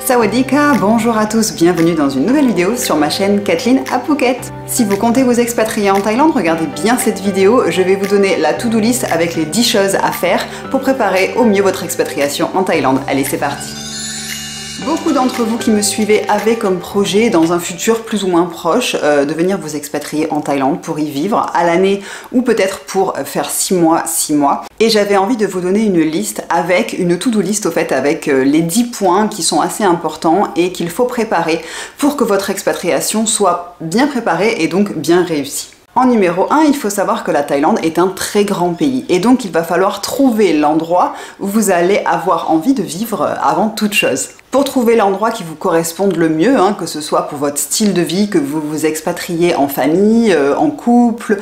Sawadika, bonjour à tous, bienvenue dans une nouvelle vidéo sur ma chaîne Kathleen à Phuket. Si vous comptez vous expatrier en Thaïlande, regardez bien cette vidéo, je vais vous donner la to-do list avec les 10 choses à faire pour préparer au mieux votre expatriation en Thaïlande. Allez, c'est parti! Beaucoup d'entre vous qui me suivez avaient comme projet, dans un futur plus ou moins proche, de venir vous expatrier en Thaïlande pour y vivre à l'année ou peut-être pour faire 6 mois. Et j'avais envie de vous donner une liste avec une to-do list au fait avec les 10 points qui sont assez importants et qu'il faut préparer pour que votre expatriation soit bien préparée et donc bien réussie. En numéro 1, il faut savoir que la Thaïlande est un très grand pays et donc il va falloir trouver l'endroit où vous allez avoir envie de vivre avant toute chose. Pour trouver l'endroit qui vous corresponde le mieux, que ce soit pour votre style de vie, que vous vous expatriez en famille, en couple,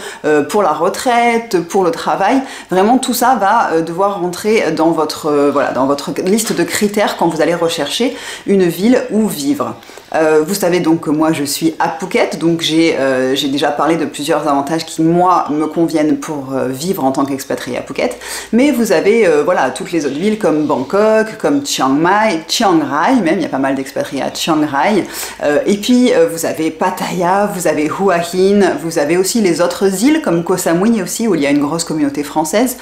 pour la retraite, pour le travail, vraiment tout ça va devoir rentrer dans votre liste de critères quand vous allez rechercher une ville où vivre. Vous savez donc que moi je suis à Phuket, donc j'ai déjà parlé de plusieurs avantages qui moi me conviennent pour vivre en tant qu'expatrié à Phuket, mais vous avez toutes les autres villes comme Bangkok, comme Chiang Mai, Chiang Rai même, il y a pas mal d'expatriés à Chiang Rai, et puis vous avez Pattaya, vous avez Hua Hin, vous avez aussi les autres îles comme Koh Samui aussi où il y a une grosse communauté française.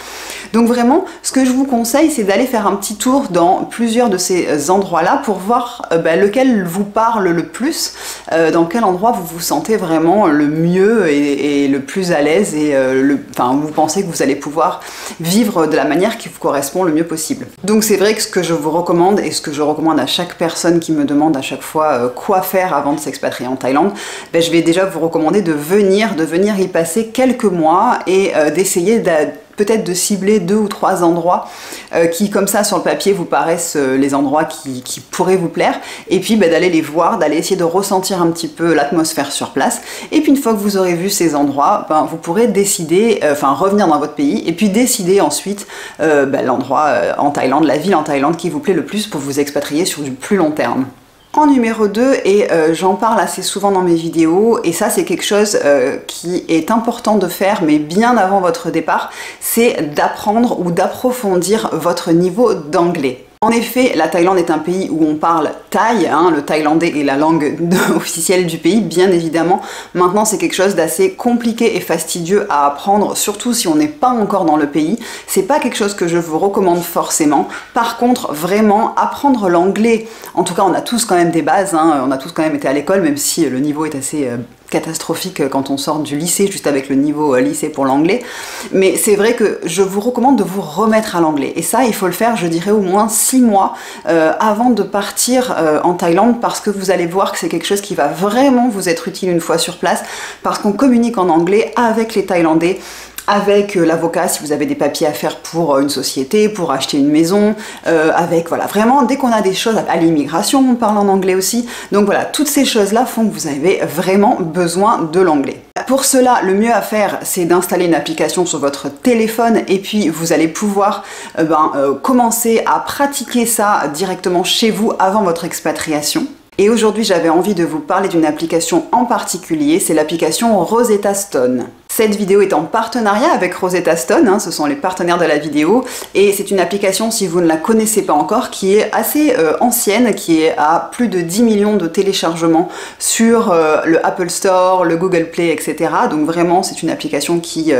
Donc vraiment, ce que je vous conseille, c'est d'aller faire un petit tour dans plusieurs de ces endroits-là pour voir lequel vous parle le plus, dans quel endroit vous vous sentez vraiment le mieux et le plus à l'aise et vous pensez que vous allez pouvoir vivre de la manière qui vous correspond le mieux possible. Donc c'est vrai que ce que je vous recommande et ce que je recommande à chaque personne qui me demande à chaque fois quoi faire avant de s'expatrier en Thaïlande, je vais déjà vous recommander de venir y passer quelques mois et d'essayer peut-être de cibler 2 ou 3 endroits qui comme ça sur le papier vous paraissent les endroits qui pourraient vous plaire et puis d'aller les voir, d'aller essayer de ressentir un petit peu l'atmosphère sur place et puis une fois que vous aurez vu ces endroits, vous pourrez décider, revenir dans votre pays et puis décider ensuite l'endroit en Thaïlande, la ville en Thaïlande qui vous plaît le plus pour vous expatrier sur du plus long terme. En numéro 2, et j'en parle assez souvent dans mes vidéos, et ça c'est quelque chose qui est important de faire, mais bien avant votre départ, c'est d'apprendre ou d'approfondir votre niveau d'anglais. En effet, la Thaïlande est un pays où on parle thaï, le thaïlandais est la langue officielle du pays, bien évidemment. Maintenant, c'est quelque chose d'assez compliqué et fastidieux à apprendre, surtout si on n'est pas encore dans le pays. C'est pas quelque chose que je vous recommande forcément. Par contre, vraiment, apprendre l'anglais, en tout cas, on a tous quand même des bases, on a tous quand même été à l'école, même si le niveau est assez catastrophique quand on sort du lycée, juste avec le niveau lycée pour l'anglais. Mais c'est vrai que je vous recommande de vous remettre à l'anglais. Et ça, il faut le faire, je dirais, au moins 6 mois avant de partir en Thaïlande parce que vous allez voir que c'est quelque chose qui va vraiment vous être utile une fois sur place parce qu'on communique en anglais avec les Thaïlandais, avec l'avocat si vous avez des papiers à faire pour une société, pour acheter une maison, vraiment dès qu'on a des choses à l'immigration, on parle en anglais aussi. Donc voilà, toutes ces choses-là font que vous avez vraiment besoin de l'anglais. Pour cela, le mieux à faire, c'est d'installer une application sur votre téléphone et puis vous allez pouvoir commencer à pratiquer ça directement chez vous avant votre expatriation. Et aujourd'hui, j'avais envie de vous parler d'une application en particulier, c'est l'application Rosetta Stone. Cette vidéo est en partenariat avec Rosetta Stone, ce sont les partenaires de la vidéo, et c'est une application, si vous ne la connaissez pas encore, qui est assez ancienne, qui est à plus de 10 millions de téléchargements sur le Apple Store, le Google Play, etc. Donc vraiment, c'est une application qui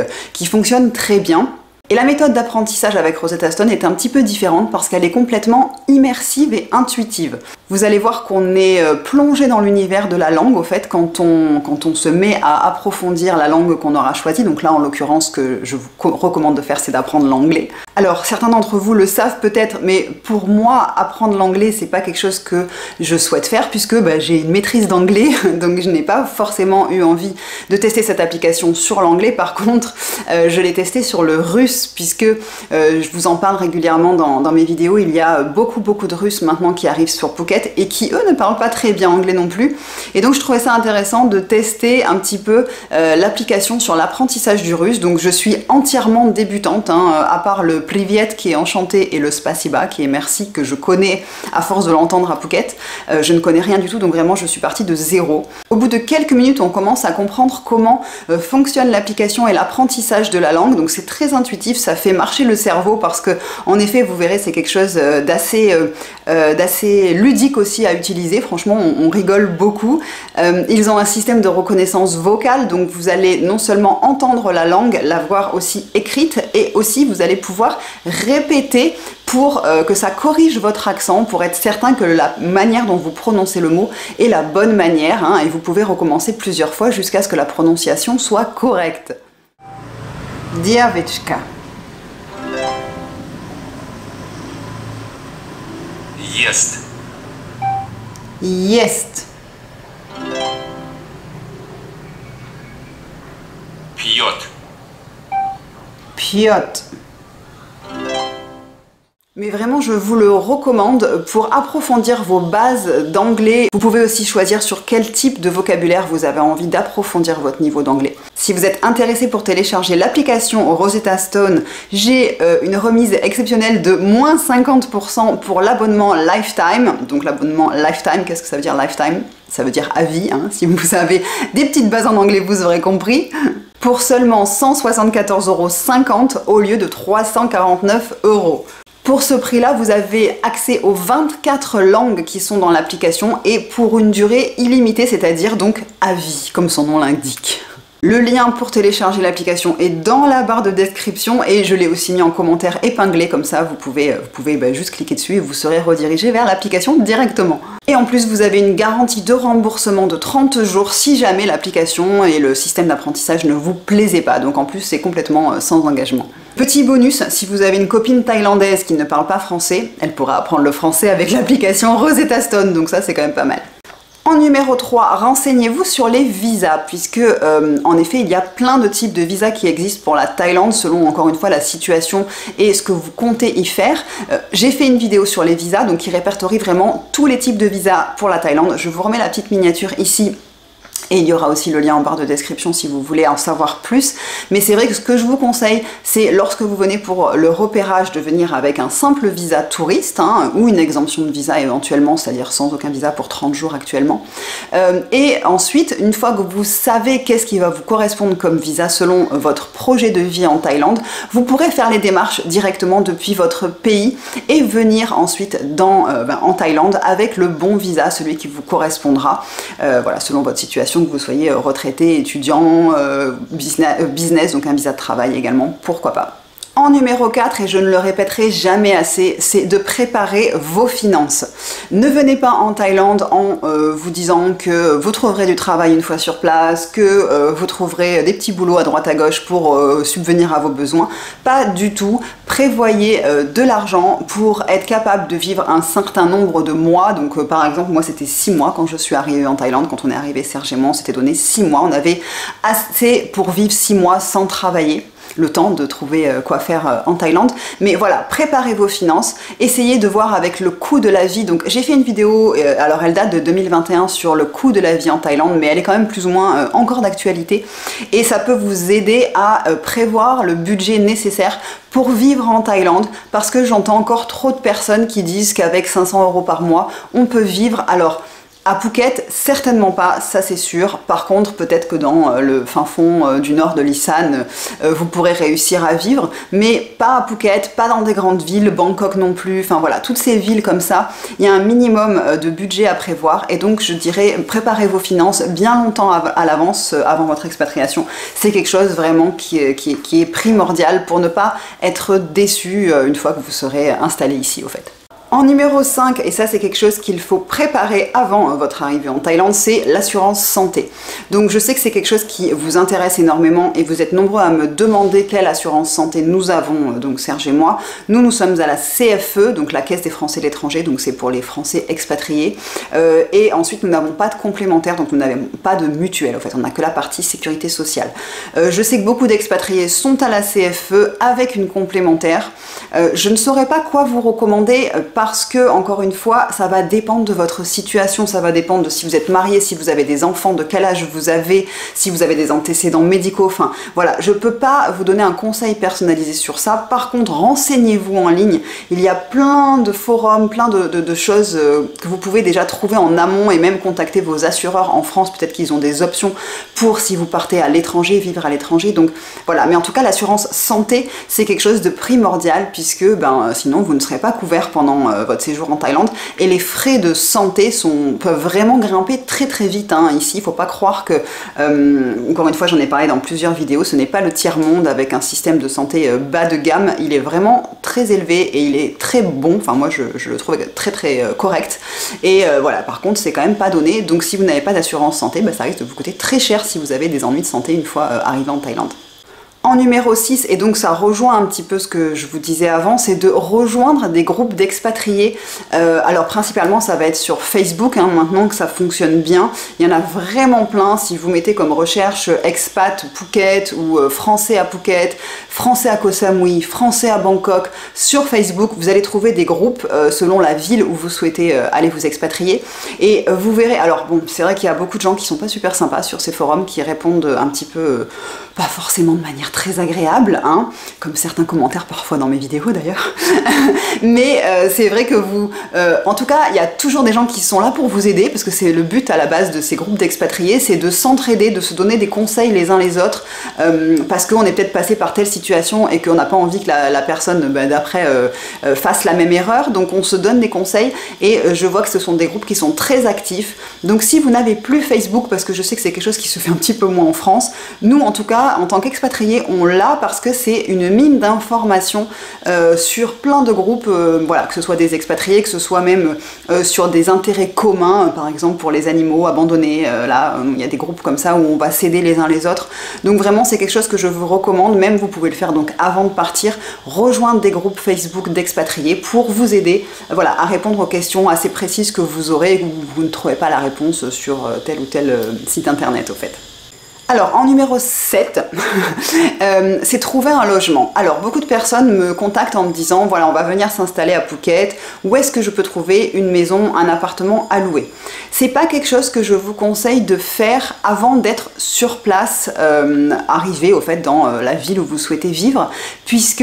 fonctionne très bien. Et la méthode d'apprentissage avec Rosetta Stone est un petit peu différente parce qu'elle est complètement immersive et intuitive. Vous allez voir qu'on est plongé dans l'univers de la langue au fait quand on se met à approfondir la langue qu'on aura choisie. Donc là en l'occurrence ce que je vous recommande de faire c'est d'apprendre l'anglais. Alors certains d'entre vous le savent peut-être mais pour moi apprendre l'anglais c'est pas quelque chose que je souhaite faire puisque j'ai une maîtrise d'anglais donc je n'ai pas forcément eu envie de tester cette application sur l'anglais. Par contre je l'ai testé sur le russe puisque je vous en parle régulièrement dans mes vidéos, il y a beaucoup de Russes maintenant qui arrivent sur Phuket et qui eux ne parlent pas très bien anglais non plus et donc je trouvais ça intéressant de tester un petit peu l'application sur l'apprentissage du russe. Donc je suis entièrement débutante, à part le privyet qui est enchanté et le spasiba qui est merci que je connais à force de l'entendre à Phuket. Je ne connais rien du tout, donc vraiment je suis partie de zéro. Au bout de quelques minutes, on commence à comprendre comment fonctionne l'application et l'apprentissage de la langue, donc c'est très intuitif, ça fait marcher le cerveau parce que en effet vous verrez c'est quelque chose d'assez ludique aussi à utiliser. Franchement on rigole beaucoup. Ils ont un système de reconnaissance vocale, donc vous allez non seulement entendre la langue, la voir aussi écrite, et aussi vous allez pouvoir répéter pour que ça corrige votre accent, pour être certain que la manière dont vous prononcez le mot est la bonne manière, hein, et vous pouvez recommencer plusieurs fois jusqu'à ce que la prononciation soit correcte. Diavechka. Jest. Jest. Pьет. Pьет. Mais vraiment, je vous le recommande pour approfondir vos bases d'anglais. Vous pouvez aussi choisir sur quel type de vocabulaire vous avez envie d'approfondir votre niveau d'anglais. Si vous êtes intéressé pour télécharger l'application Rosetta Stone, j'ai une remise exceptionnelle de moins 50% pour l'abonnement Lifetime. Donc l'abonnement Lifetime, qu'est-ce que ça veut dire Lifetime? Ça veut dire à vie, hein. Si vous avez des petites bases en anglais, vous aurez compris. Pour seulement 174,50 € au lieu de 349 €. Pour ce prix-là, vous avez accès aux 24 langues qui sont dans l'application et pour une durée illimitée, c'est-à-dire donc à vie, comme son nom l'indique. Le lien pour télécharger l'application est dans la barre de description et je l'ai aussi mis en commentaire épinglé, comme ça vous pouvez juste cliquer dessus et vous serez redirigé vers l'application directement. Et en plus vous avez une garantie de remboursement de 30 jours si jamais l'application et le système d'apprentissage ne vous plaisaient pas, donc en plus c'est complètement sans engagement. Petit bonus, si vous avez une copine thaïlandaise qui ne parle pas français, elle pourra apprendre le français avec l'application Rosetta Stone, donc ça c'est quand même pas mal. En numéro 3, renseignez-vous sur les visas, puisque en effet il y a plein de types de visas qui existent pour la Thaïlande selon encore une fois la situation et ce que vous comptez y faire. J'ai fait une vidéo sur les visas, donc qui répertorie vraiment tous les types de visas pour la Thaïlande. Je vous remets la petite miniature ici. Et il y aura aussi le lien en barre de description si vous voulez en savoir plus. Mais c'est vrai que ce que je vous conseille, c'est lorsque vous venez pour le repérage de venir avec un simple visa touriste, hein, ou une exemption de visa éventuellement, c'est-à-dire sans aucun visa pour 30 jours actuellement. Et ensuite, une fois que vous savez qu'est-ce qui va vous correspondre comme visa selon votre projet de vie en Thaïlande, vous pourrez faire les démarches directement depuis votre pays et venir ensuite en Thaïlande avec le bon visa, celui qui vous correspondra, voilà, selon votre situation, que vous soyez retraité, étudiant, business, donc un visa de travail également, pourquoi pas. En numéro 4, et je ne le répéterai jamais assez, c'est de préparer vos finances. Ne venez pas en Thaïlande en vous disant que vous trouverez du travail une fois sur place, que vous trouverez des petits boulots à droite à gauche pour subvenir à vos besoins. Pas du tout. Prévoyez de l'argent pour être capable de vivre un certain nombre de mois. Donc par exemple, moi c'était 6 mois quand je suis arrivée en Thaïlande. Quand on est arrivé, Serge et moi, on s'était donné 6 mois. On avait assez pour vivre 6 mois sans travailler. Le temps de trouver quoi faire en Thaïlande. Mais voilà, préparez vos finances, essayez de voir avec le coût de la vie. Donc j'ai fait une vidéo, alors elle date de 2021 sur le coût de la vie en Thaïlande, mais elle est quand même plus ou moins encore d'actualité. Et ça peut vous aider à prévoir le budget nécessaire pour vivre en Thaïlande, parce que j'entends encore trop de personnes qui disent qu'avec 500 € par mois, on peut vivre. Alors, à Phuket, certainement pas, ça c'est sûr. Par contre, peut-être que dans le fin fond du nord de l'Isan, vous pourrez réussir à vivre, mais pas à Phuket, pas dans des grandes villes, Bangkok non plus, enfin voilà, toutes ces villes comme ça, il y a un minimum de budget à prévoir, et donc je dirais, préparez vos finances bien longtemps à l'avance, avant votre expatriation. C'est quelque chose vraiment qui est primordial pour ne pas être déçu une fois que vous serez installé ici au fait. En numéro 5, et ça c'est quelque chose qu'il faut préparer avant votre arrivée en Thaïlande, c'est l'assurance santé. Donc je sais que c'est quelque chose qui vous intéresse énormément et vous êtes nombreux à me demander quelle assurance santé nous avons, donc Serge et moi. Nous sommes à la CFE, donc la Caisse des Français de l'étranger, donc c'est pour les Français expatriés. Et ensuite nous n'avons pas de complémentaire, donc nous n'avons pas de mutuelle, en fait on n'a que la partie sécurité sociale. Je sais que beaucoup d'expatriés sont à la CFE avec une complémentaire. Je ne saurais pas quoi vous recommander parce que, encore une fois, ça va dépendre de votre situation, ça va dépendre de si vous êtes marié, si vous avez des enfants, de quel âge vous avez, si vous avez des antécédents médicaux, enfin voilà, je peux pas vous donner un conseil personnalisé sur ça. Par contre, renseignez-vous en ligne, il y a plein de forums, plein de choses que vous pouvez déjà trouver en amont et même contacter vos assureurs en France, peut-être qu'ils ont des options pour si vous partez à l'étranger, vivre à l'étranger, donc voilà. Mais en tout cas, l'assurance santé, c'est quelque chose de primordial puisque sinon vous ne serez pas couvert pendant votre séjour en Thaïlande, et les frais de santé peuvent vraiment grimper très très vite hein. Ici, il ne faut pas croire que, encore une fois j'en ai parlé dans plusieurs vidéos, ce n'est pas le tiers-monde avec un système de santé bas de gamme, il est vraiment très élevé et il est très bon, enfin moi je le trouve très très correct, et voilà, par contre c'est quand même pas donné, donc si vous n'avez pas d'assurance santé, ça risque de vous coûter très cher si vous avez des ennuis de santé une fois arrivé en Thaïlande. En numéro 6, et donc ça rejoint un petit peu ce que je vous disais avant, c'est de rejoindre des groupes d'expatriés. Alors principalement ça va être sur Facebook, hein, maintenant que ça fonctionne bien. Il y en a vraiment plein. Si vous mettez comme recherche expat Phuket ou français à Phuket, français à Koh Samui, français à Bangkok, sur Facebook, vous allez trouver des groupes selon la ville où vous souhaitez aller vous expatrier. Et vous verrez, alors bon, c'est vrai qu'il y a beaucoup de gens qui sont pas super sympas sur ces forums, qui répondent un petit peu, pas forcément de manière très agréable, hein, comme certains commentaires parfois dans mes vidéos d'ailleurs, mais c'est vrai que vous, en tout cas, il y a toujours des gens qui sont là pour vous aider, parce que c'est le but à la base de ces groupes d'expatriés, c'est de s'entraider, de se donner des conseils les uns les autres, parce qu'on est peut-être passé par telle situation et qu'on n'a pas envie que la personne d'après fasse la même erreur, donc on se donne des conseils, et je vois que ce sont des groupes qui sont très actifs. Donc si vous n'avez plus Facebook, parce que je sais que c'est quelque chose qui se fait un petit peu moins en France, nous en tout cas, en tant qu'expatriés, on l'a parce que c'est une mine d'informations sur plein de groupes, voilà, que ce soit des expatriés, que ce soit même sur des intérêts communs, par exemple pour les animaux abandonnés, là il y a des groupes comme ça où on va s'aider les uns les autres, donc vraiment c'est quelque chose que je vous recommande, même vous pouvez le faire donc avant de partir, rejoindre des groupes Facebook d'expatriés pour vous aider, voilà, à répondre aux questions assez précises que vous aurez et que vous ne trouvez pas la réponse sur tel ou tel site internet au fait. Alors, en numéro 7, c'est trouver un logement. Alors, beaucoup de personnes me contactent en me disant, voilà, on va venir s'installer à Phuket, où est-ce que je peux trouver une maison, un appartement à louer? C'est pas quelque chose que je vous conseille de faire avant d'être sur place, arrivé au fait dans la ville où vous souhaitez vivre, puisque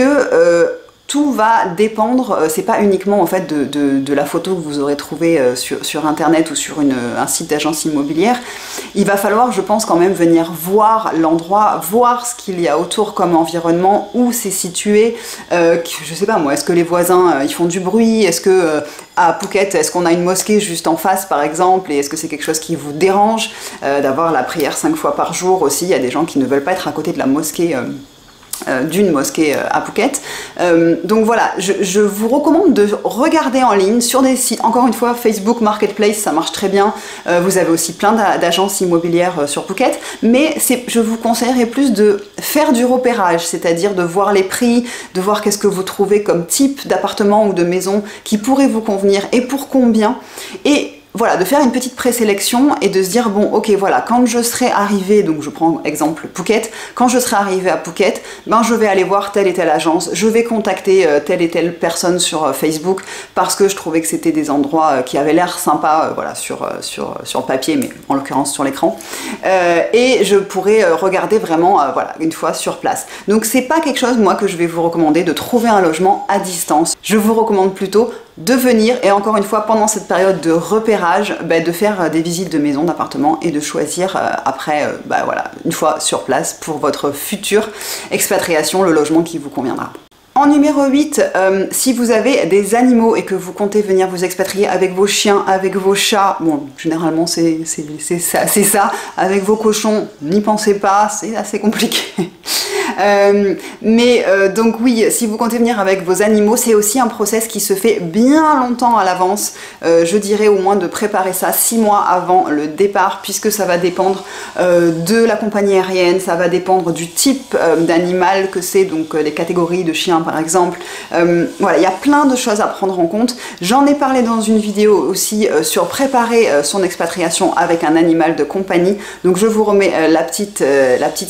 tout va dépendre, c'est pas uniquement en fait de la photo que vous aurez trouvée sur internet ou sur un site d'agence immobilière. Il va falloir, je pense, quand même venir voir l'endroit, voir ce qu'il y a autour comme environnement, où c'est situé, je sais pas moi, est-ce que les voisins ils font du bruit, est-ce que à Phuket, est-ce qu'on a une mosquée juste en face par exemple, et est-ce que c'est quelque chose qui vous dérange d'avoir la prière 5 fois par jour aussi? Il y a des gens qui ne veulent pas être à côté de la mosquée, d'une mosquée à Phuket. Donc voilà, je vous recommande de regarder en ligne sur des sites, encore une fois Facebook Marketplace, ça marche très bien, vous avez aussi plein d'agences immobilières sur Phuket, mais je vous conseillerais plus de faire du repérage, c'est-à-dire de voir les prix, de voir qu'est-ce que vous trouvez comme type d'appartement ou de maison qui pourrait vous convenir et pour combien, et voilà, de faire une petite présélection et de se dire, bon, ok, voilà, quand je serai arrivé, donc je prends exemple Phuket, quand je serai arrivé à Phuket, je vais aller voir telle et telle agence, je vais contacter telle et telle personne sur Facebook parce que je trouvais que c'était des endroits qui avaient l'air sympas, voilà, sur papier, mais en l'occurrence sur l'écran, et je pourrais regarder vraiment, voilà, une fois sur place. Donc c'est pas quelque chose, moi, que je vais vous recommander de trouver un logement à distance. Je vous recommande plutôt de venir, et encore une fois pendant cette période de repérage, de faire des visites de maisons, d'appartements et de choisir après, voilà, une fois sur place pour votre future expatriation, le logement qui vous conviendra. En numéro 8, si vous avez des animaux et que vous comptez venir vous expatrier avec vos chiens, avec vos chats, bon, généralement c'est ça, avec vos cochons, n'y pensez pas, c'est assez compliqué. Donc oui, si vous comptez venir avec vos animaux, c'est aussi un process qui se fait bien longtemps à l'avance. Je dirais au moins de préparer ça 6 mois avant le départ, puisque ça va dépendre de la compagnie aérienne, ça va dépendre du type d'animal que c'est, donc les catégories de chiens par exemple. Voilà, il y a plein de choses à prendre en compte. J'en ai parlé dans une vidéo aussi sur préparer son expatriation avec un animal de compagnie. Donc je vous remets la petite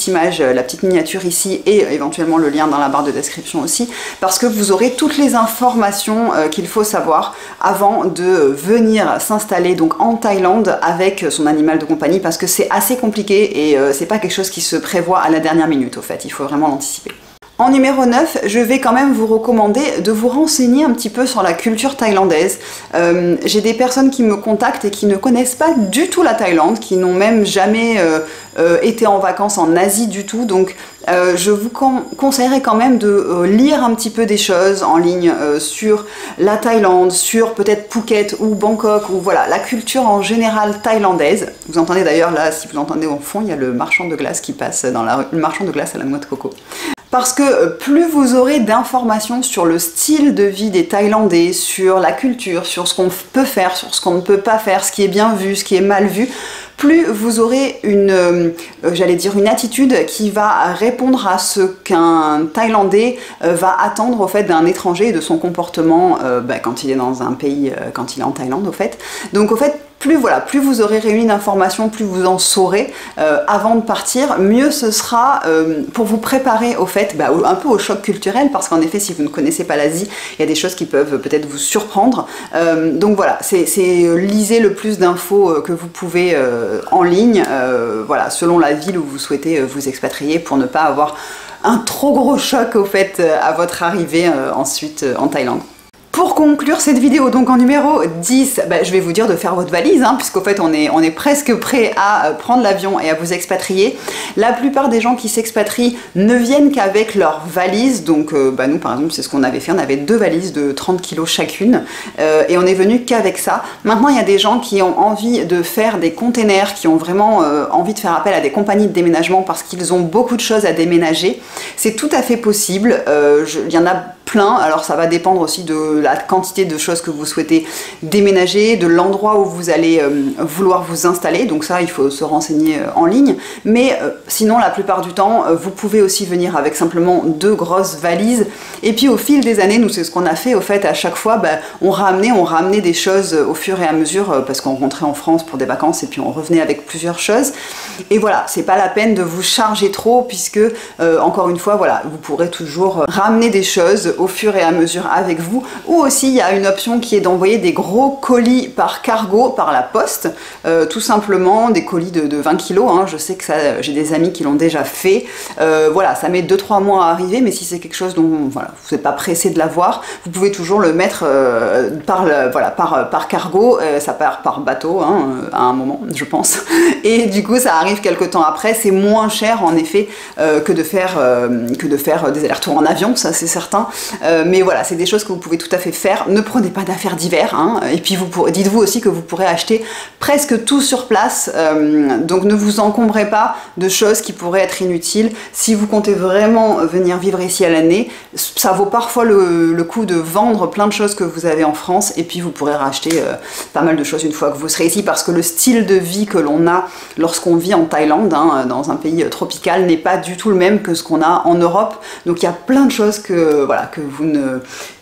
image, la petite miniature ici ici et éventuellement le lien dans la barre de description aussi, parce que vous aurez toutes les informations qu'il faut savoir avant de venir s'installer donc en Thaïlande avec son animal de compagnie, parce que c'est assez compliqué et c'est pas quelque chose qui se prévoit à la dernière minute au fait, il faut vraiment l'anticiper. En numéro 9, je vais quand même vous recommander de vous renseigner un petit peu sur la culture thaïlandaise. J'ai des personnes qui me contactent et qui ne connaissent pas du tout la Thaïlande, qui n'ont même jamais été en vacances en Asie du tout, donc je vous conseillerais quand même de lire un petit peu des choses en ligne sur la Thaïlande, sur peut-être Phuket ou Bangkok, ou voilà, la culture en général thaïlandaise. Vous entendez d'ailleurs là, si vous l'entendez au fond, il y a le marchand de glace qui passe dans la rue, le marchand de glace à la noix de coco. Parce que plus vous aurez d'informations sur le style de vie des Thaïlandais, sur la culture, sur ce qu'on peut faire, sur ce qu'on ne peut pas faire, ce qui est bien vu, ce qui est mal vu, plus vous aurez j'allais dire une attitude qui va répondre à ce qu'un Thaïlandais va attendre au fait d'un étranger et de son comportement quand il est dans un pays, quand il est en Thaïlande au fait. Donc au fait, plus vous aurez réuni d'informations, plus vous en saurez avant de partir, mieux ce sera pour vous préparer au fait, un peu au choc culturel, parce qu'en effet, si vous ne connaissez pas l'Asie, il y a des choses qui peuvent peut-être vous surprendre. Donc voilà, lisez le plus d'infos que vous pouvez en ligne, voilà, selon la ville où vous souhaitez vous expatrier, pour ne pas avoir un trop gros choc au fait à votre arrivée ensuite en Thaïlande. Pour conclure cette vidéo, donc en numéro 10, je vais vous dire de faire votre valise, puisqu'au fait on est presque prêt à prendre l'avion et à vous expatrier. La plupart des gens qui s'expatrient ne viennent qu'avec leur valise, donc nous par exemple c'est ce qu'on avait fait, on avait 2 valises de 30 kg chacune, et on est venu qu'avec ça. Maintenant il y a des gens qui ont envie de faire des containers, qui ont vraiment envie de faire appel à des compagnies de déménagement parce qu'ils ont beaucoup de choses à déménager. C'est tout à fait possible, il y en a plein, alors ça va dépendre aussi de la quantité de choses que vous souhaitez déménager, de l'endroit où vous allez vouloir vous installer, donc ça il faut se renseigner en ligne, mais sinon la plupart du temps vous pouvez aussi venir avec simplement 2 grosses valises, et puis au fil des années, nous c'est ce qu'on a fait au fait, à chaque fois on ramenait des choses au fur et à mesure, parce qu'on rentrait en France pour des vacances et puis on revenait avec plusieurs choses, et voilà, c'est pas la peine de vous charger trop, puisque encore une fois, voilà, vous pourrez toujours ramener des choses au fur et à mesure avec vous, ou aussi il y a une option qui est d'envoyer des gros colis par cargo, par la poste, tout simplement des colis de 20 kg, je sais que j'ai des amis qui l'ont déjà fait, voilà, ça met 2-3 mois à arriver, mais si c'est quelque chose dont voilà, vous n'êtes pas pressé de l'avoir, vous pouvez toujours le mettre par cargo, ça part par bateau à un moment je pense, et du coup ça arrive quelques temps après, c'est moins cher en effet que de faire des allers-retours en avion, ça c'est certain. Mais voilà, c'est des choses que vous pouvez tout à fait faire. Ne prenez pas d'affaires d'hiver, et puis dites-vous aussi que vous pourrez acheter presque tout sur place, donc ne vous encombrez pas de choses qui pourraient être inutiles. Si vous comptez vraiment venir vivre ici à l'année, ça vaut parfois le coup de vendre plein de choses que vous avez en France, et puis vous pourrez racheter pas mal de choses une fois que vous serez ici, parce que le style de vie que l'on a lorsqu'on vit en Thaïlande, dans un pays tropical, n'est pas du tout le même que ce qu'on a en Europe, donc il y a plein de choses que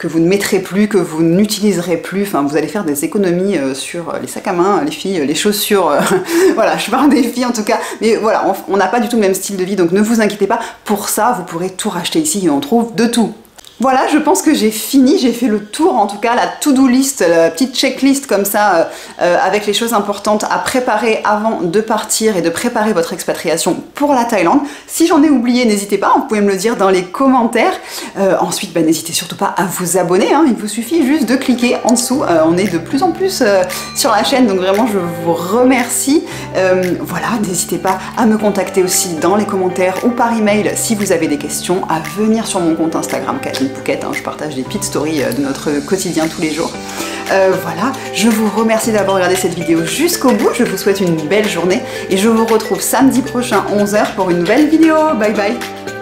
vous ne mettrez plus, que vous n'utiliserez plus, enfin vous allez faire des économies sur les sacs à main, les filles, les chaussures, voilà, je parle des filles en tout cas, mais voilà, on n'a pas du tout le même style de vie, donc ne vous inquiétez pas, pour ça vous pourrez tout racheter ici et on trouve de tout. Voilà, je pense que j'ai fini, j'ai fait le tour, en tout cas la to-do list, la petite checklist comme ça, avec les choses importantes à préparer avant de partir et de préparer votre expatriation pour la Thaïlande. Si j'en ai oublié, n'hésitez pas, vous pouvez me le dire dans les commentaires. Ensuite, n'hésitez surtout pas à vous abonner, il vous suffit juste de cliquer en dessous. On est de plus en plus sur la chaîne, donc vraiment je vous remercie. Voilà, n'hésitez pas à me contacter aussi dans les commentaires ou par email si vous avez des questions, à venir sur mon compte Instagram Kathleen Phuket, je partage des petites stories de notre quotidien tous les jours. Voilà, je vous remercie d'avoir regardé cette vidéo jusqu'au bout, je vous souhaite une belle journée et je vous retrouve samedi prochain 11 h pour une nouvelle vidéo. Bye bye.